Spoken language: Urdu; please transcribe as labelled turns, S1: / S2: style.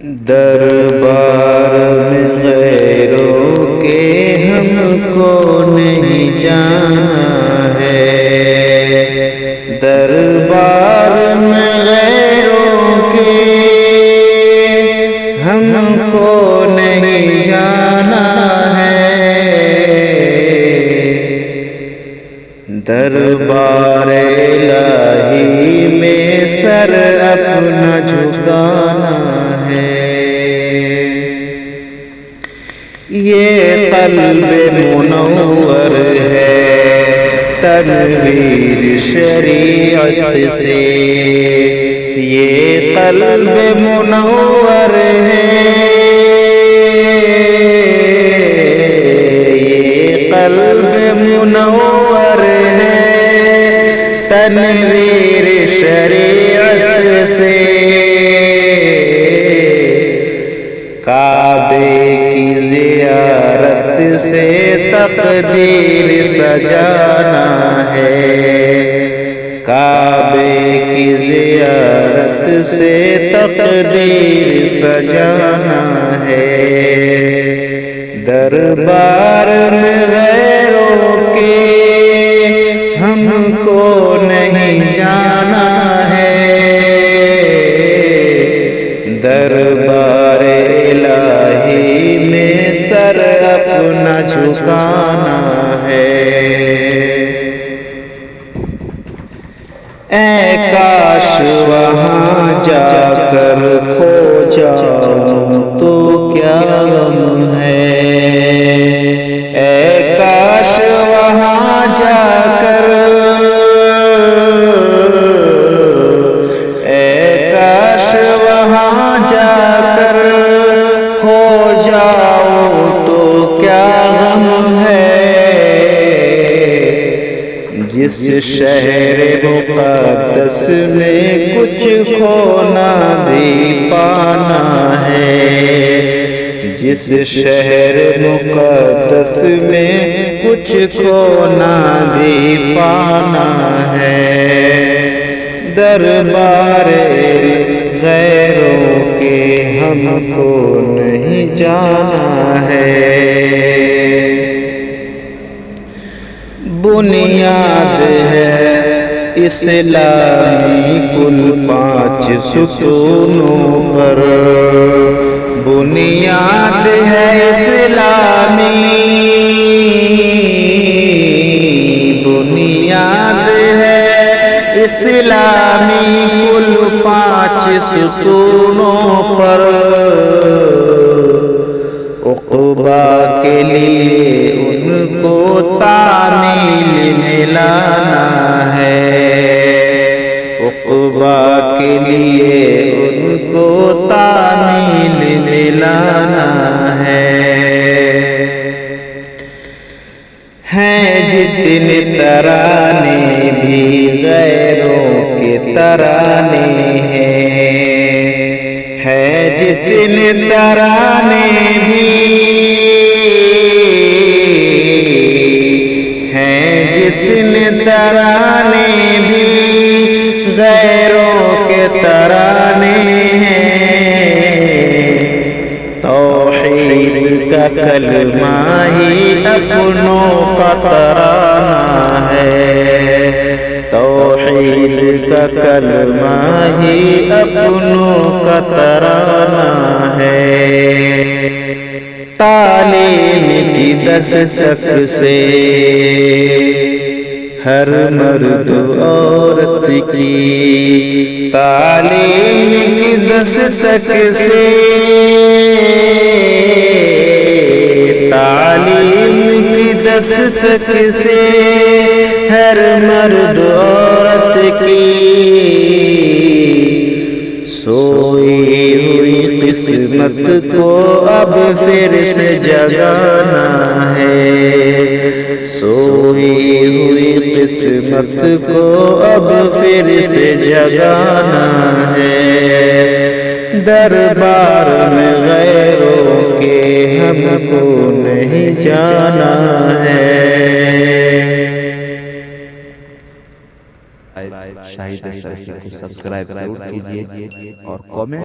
S1: دربار میں غیروں کے ہم کو نہیں جانا ہے، دربار میں غیروں کے ہم کو نہیں جانا ہے، دربار الہی میں سر اپنا جھکانا ہے۔ یہ قلب منور ہے تنویر شریعت سے، یہ قلب منور ہے، یہ قلب منور ہے تنویر شریعت سے، کعبے کی زیارت سے تقدیر سجانا ہے، کعبے کی زیارت سے تقدیر سجانا ہے، دربار میں غیروں کے ہم کو نہیں جانا ہے، دربار الہی میں سر اپنا جھکانا ہے۔ اے کاش وہاں جا کر کھو جاؤں تو کیا غم ہے، اے کاش وہاں جا کر، اے کاش وہاں جا کر کھو جاؤں تو کیا غم ہے، جس شہر مقدس میں کچھ کھونا بھی پانا ہے، جس شہر مقدس میں کچھ کھونا بھی پانا ہے، دربار غیروں کے ہم کو نہیں جانا ہے۔ بنیاد ہے اسلامی کل 5 ستونوں پر، بنیاد ہے اسلامی، بنیاد ہے اسلامی کل 5 ستونوں پر، عقبیٰ کے لیے ان کو تعمیل ملانا ہے، عقبیٰ کے لیے ان کو تعمیل ملانا ہے، ہیں جتنے ترانے بھی غیروں کے ترانے ہیں، ہے جتنے ترانے بھی، ہیں جتنے ترانے بھی غیروں کے ترانے ہیں، توحید کا کلمہ ہی اپنوں کا ترانہ ہے، توحید کا کلمہ ہی اپنوں کا ترانہ ہے، تعلیم کی دستک سے ہر مرد عورت کی، تعلیم کی دستک سے، تعلیم کی دستک سے ہر مرد عورت کی، سوئی ہوئی قسمت کو اب پھر سے جگانا ہے، سوئی ہوئی قسمت کو اب پھر سے جگانا ہے، دربار میں غیروں کے ہم کو نہیں جانا ہے۔
S2: شاہد سرسی کو سبسکرائب ضرور کیجیے اور کامنٹ